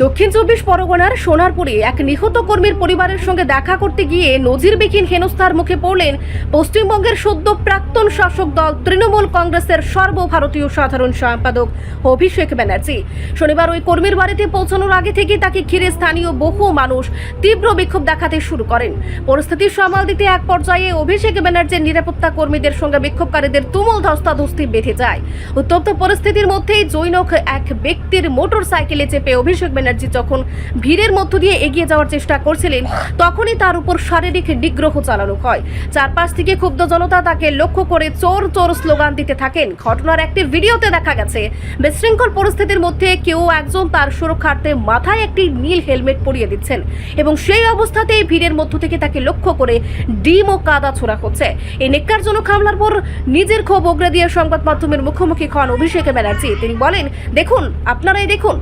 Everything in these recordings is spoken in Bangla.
দক্ষিণ চব্বিশ পরগনার সোনারপুরে এক নিহত কর্মীর পরিবারের সঙ্গে দেখা করতে গিয়ে নজিরবিহীন হেনস্থার মুখে পড়লেন পশ্চিমবঙ্গের সদ্য প্রাক্তন শাসক দল তৃণমূল কংগ্রেসের সর্বভারতীয় সাধারণ সম্পাদক অভিষেক ব্যানার্জি। শনিবার ওই কর্মীর বাড়িতে পৌঁছানোর আগে থেকে তাকে ঘিরে স্থানীয় বহু মানুষ তীব্র বিক্ষোভ দেখাতে শুরু করেন। পরিস্থিতি সামাল দিতে এক পর্যায়ে অভিষেক ব্যানার্জির নিরাপত্তা কর্মীদের সঙ্গে বিক্ষোভকারীদের তুমুল ধস্তাধস্তি বেঁধে যায়। উত্তপ্ত পরিস্থিতির মধ্যেই জৈনক এক ব্যক্তির মোটর সাইকেলে চেপে অভিষেক ব্যানার্জি যখন ভিড়ের মধ্য দিয়ে এগিয়ে যাওয়ার চেষ্টা করছিলেন তখনই তার উপর শারীরিক নিগ্রহ চালানো হয়। চারপাশ থেকে ক্ষুব্ধ জনতা তাকে লক্ষ্য করে চোর চোর স্লোগান দিতে থাকেন। ঘটনার একটি ভিডিওতে দেখা গেছে বিশৃঙ্খল পরিস্থিতির মধ্যে কেউ একজন তার সুরক্ষার্থে মাথায় একটি নীল হেলমেট পরিয়ে দিচ্ছেন এবং সেই অবস্থাতেই ভিড়ের মধ্য থেকে তাকে লক্ষ্য করে ডিম ও কাদা ছোড়া হচ্ছে। এই নেক্কারজনক হামলার পর নিজের ক্ষোভ উগরে দিয়ে সংবাদ মাধ্যমের মুখোমুখি হন অভিষেক ব্যানার্জি। তিনি বলেন, দেখুন, আপনারাই দেখুন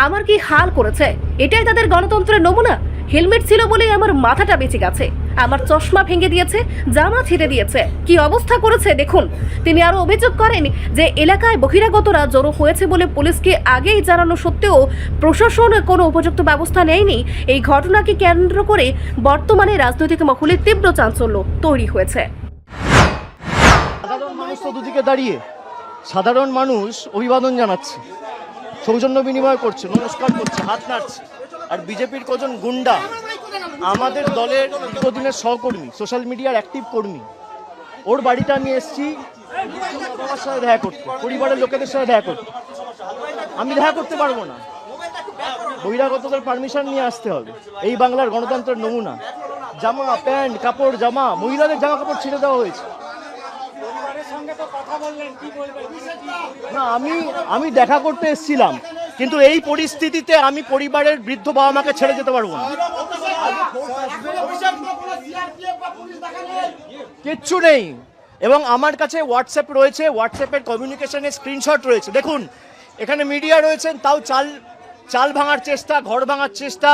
আমার কি হাল করেছে। এটাই তাদের গণতন্ত্রের নমুনা। হেলমেট ছিল বলেই আমার মাথাটা বেঁচে গেছে, আমার চশমা ভেঙে দিয়েছে, জামা ছিঁড়ে দিয়েছে, কি অবস্থা করেছে দেখুন। তিনি আরো অভিযোগ করেন যে এলাকায় বহিরাগতরা জড়ো হয়েছে বলে পুলিশকে আগেই জানানো সত্ত্বেও প্রশাসন কোনো উপযুক্ত ব্যবস্থা নেয়নি। এই ঘটনাকে কেন্দ্র করে বর্তমানে রাজনৈতিক মহলে তীব্র চাঞ্চল্য তৈরি হয়েছে। সাধারণ মানুষ তো দুদিকে দাঁড়িয়ে সাধারণ মানুষ অভিবাদন জানাচ্ছে, সৌজন্য বিনিময় করছে, নমস্কার করছে, হাত নাড়ছে। আর বিজেপির কজন গুন্ডা আমাদের দলের দীর্ঘদিনের সহকর্মী, সোশ্যাল মিডিয়ার অ্যাক্টিভ কর্মী, ওর বাড়িতে আমি এসেছি বাবার সাথে দেখা করতে, পরিবারের লোকেদের সাথে দেখা করতে। আমি দেখা করতে পারবো না, বহিরাগতদের পারমিশন নিয়ে আসতে হবে। এই বাংলার গণতন্ত্রের নমুনা। জামা, প্যান্ট, কাপড়, জামা, মহিলাদের জামা কাপড় ছিঁড়ে দেওয়া হয়েছে। না, আমি দেখা করতে এসেছিলাম, কিন্তু এই পরিস্থিতিতে আমি পরিবারের বৃদ্ধ বাবা মাকে ছেড়ে যেতে পারবো না। কিচ্ছু নেই। এবং আমার কাছে হোয়াটসঅ্যাপ রয়েছে, হোয়াটসঅ্যাপের কমিউনিকেশনের স্ক্রিনশট রয়েছে। দেখুন, এখানে মিডিয়া রয়েছেন, তাও চাল ভাঙার চেষ্টা, ঘর ভাঙার চেষ্টা,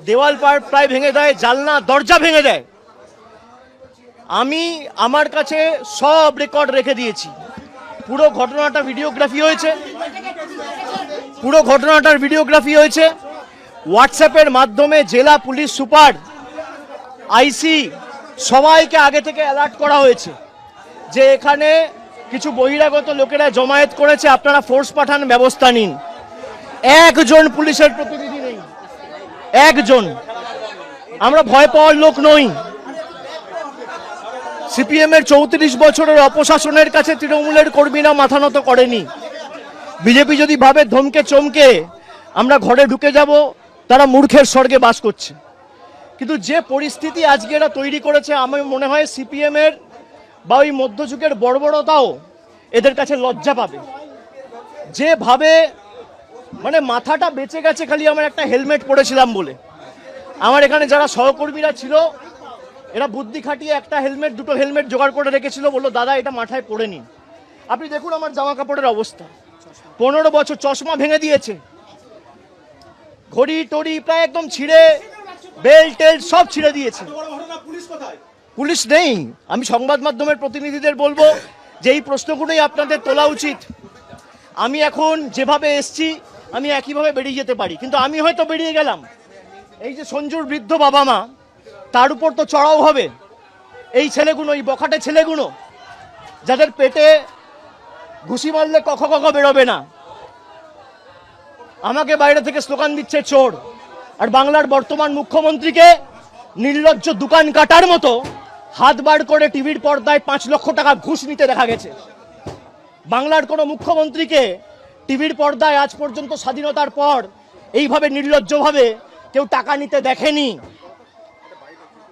দেওয়াল প্রায় ভেঙে দেয়, জানলা দরজা ভেঙে দেয়। আমি আমার কাছে সব রেকর্ড রেখে দিয়েছি। পুরো ঘটনাটা ভিডিওগ্রাফি হয়েছে, হোয়াটসঅ্যাপের মাধ্যমে জেলা পুলিশ সুপার, আইসি সবাইকে আগে থেকে অ্যালার্ট করা হয়েছে যে এখানে কিছু বহিরাগত লোকেরা জমায়েত করেছে, আপনারা ফোর্স পাঠান, ব্যবস্থা নিন। একজন পুলিশের প্রতিনিধি নেই, একজন। আমরা ভয় পাওয়ার লোক নই। সিপিএম এর 34 বছরের অপশাসনের কাছে তৃণমূলের কর্মীরা মাথা নত করেনি। বিজেপি যদি ভাবে ধমকে চমকে আমরা ঘরে ঢুকে যাব, তারা মূর্খের স্বর্গে বাস করছে। কিন্তু যে পরিস্থিতি আজকে এরা তৈরি করেছে, আমার মনে হয় সিপিএম এর বা ওই মধ্যযুগের বর্বরতাও এদের কাছে লজ্জা পাবে। যেভাবে মানে মাথাটা বেঁচে গেছে খালি আমার একটা হেলমেট পরেছিলাম বলে। আমার এখানে যারা সহকর্মীরা ছিল, এরা বুদ্ধি খাটিয়ে একটা হেলমেট, দুটো হেলমেট জোগাড় করে রেখেছিল, বললো দাদা এটা মাথায় পরে নিন। আপনি দেখুন আমার জামা কাপড়ের অবস্থা। 15 বছর, চশমা ভেঙে দিয়েছে, ঘড়ি টড়ি প্রায় একদম ছিঁড়ে, বেল্ট টেল্ট সব ছিঁড়ে দিয়েছে। পুলিশ নেই। আমি সংবাদ মাধ্যমের প্রতিনিধিদের বলবো যে এই প্রশ্নগুলোই আপনাদের তোলা উচিত। আমি এখন যেভাবে এসছি আমি একইভাবে বেরিয়ে যেতে পারি, কিন্তু আমি হয়তো বেরিয়ে গেলাম, এই যে সঞ্জুর বৃদ্ধ বাবা মা, তার উপর তো চড়াও হবে এই ছেলেগুলো, এই বখাটে ছেলেগুলো, যাদের পেটে ঘুষি মারলে কখ বেরোবে না। আমাকে বাইরে থেকে স্লোগান দিচ্ছে চোর, আর বাংলার বর্তমান মুখ্যমন্ত্রীকে নির্লজ্জ দোকান কাটার মতো হাত বার করে টিভির পর্দায় 5 লক্ষ টাকা ঘুষ নিতে দেখা গেছে। বাংলার কোনো মুখ্যমন্ত্রীকে টিভির পর্দায় আজ পর্যন্ত স্বাধীনতার পর এইভাবে নির্লজ্জভাবে কেউ টাকা নিতে দেখেনি।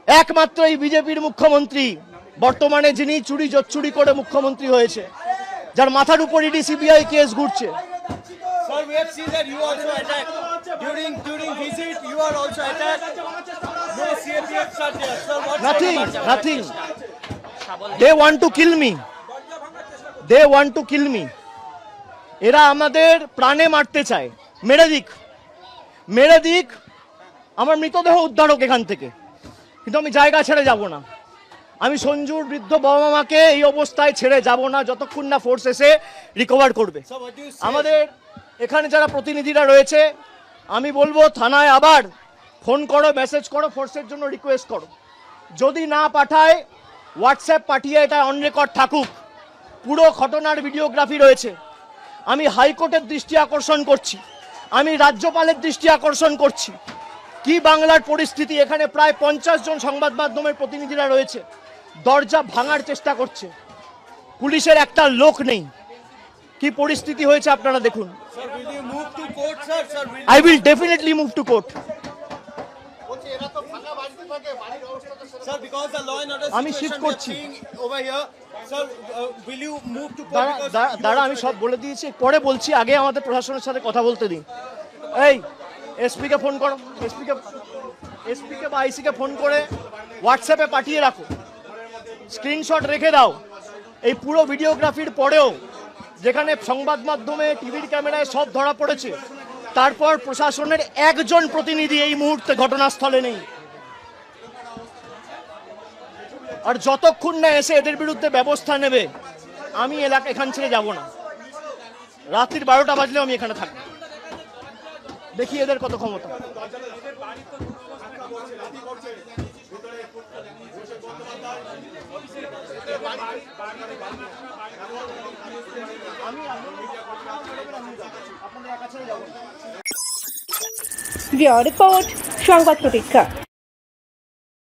একমাত্র এই বিজেপির মুখ্যমন্ত্রী বর্তমানে, যিনি চুরি করে মুখ্যমন্ত্রী হয়েছে, যার মাথার উপর ইডি সিবিআই কেস ঘুরছে। Sir, we have seen that you also attacked during visit. You are also attacked. No CAPF shot there. Sir, what? Nothing. They want to kill me. এরা আমাদের প্রাণে মারতে চায়। মেরে দিক, আমার মৃতদেহ উদ্ধার হোক এখান থেকে, কিন্তু আমি জায়গা ছেড়ে যাব না। আমি সঞ্জুর বৃদ্ধ বাবা মাকে এই অবস্থায় ছেড়ে যাব না যতক্ষণ না ফোর্স এসে রিকভার করবে। আমাদের এখানে যারা প্রতিনিধিরা রয়েছে আমি বলবো থানায় আবার ফোন করো, মেসেজ করো, ফোর্সের জন্য রিকোয়েস্ট করো। যদি না পাঠায় হোয়াটসঅ্যাপ পাঠিয়ে এটা অন রেকর্ড থাকুক। পুরো ঘটনার ভিডিওগ্রাফি রয়েছে। আমি হাইকোর্টের দৃষ্টি আকর্ষণ করছি, আমি রাজ্যপালের দৃষ্টি আকর্ষণ করছি। কি বাংলার পরিস্থিতি, এখানে প্রায় 50 জন সংবাদ মাধ্যমের প্রতিনিধিরা রয়েছে, দরজা ভাঙার চেষ্টা করছে, পুলিশের একটা লোক নেই। কি পরিস্থিতি হয়েছে আপনারা দেখুন। Sir, will you move to court, sir? Sir, will I will definitely move to court. Sir, because the law and order আমি situation shift we are করছি। seeing over here, sir, will you move to court? because you দাঁড়া, also আমি সব বলে দিয়েছি, পরে বলছি, আগে আমাদের প্রশাসনের সাথে কথা বলতে দিন। এই এসপি কে ফোন করো, এসপি কে বা আইসি কে ফোন করে হোয়াটসঅ্যাপে পাঠিয়ে রাখো, স্ক্রিনশট রেখে দাও। এই পুরো ভিডিওগ্রাফির পরেও যেখানে সংবাদ মাধ্যমে, টিভির ক্যামেরায় সব ধরা পড়েছে, তারপর প্রশাসনের একজন প্রতিনিধি এই মুহূর্তে ঘটনাস্থলে নেই। আর যতক্ষণ না এসে এদের বিরুদ্ধে ব্যবস্থা নেবে, আমি এখান ছেড়ে যাব না। রাত্রির 12টা বাজলেও আমি এখানে থাকবো। দেখি এদের কত ক্ষমতা। আমি আপনাদের একা ছেড়ে যাব না। রিপোর্ট সংবাদ প্রতীক্ষা।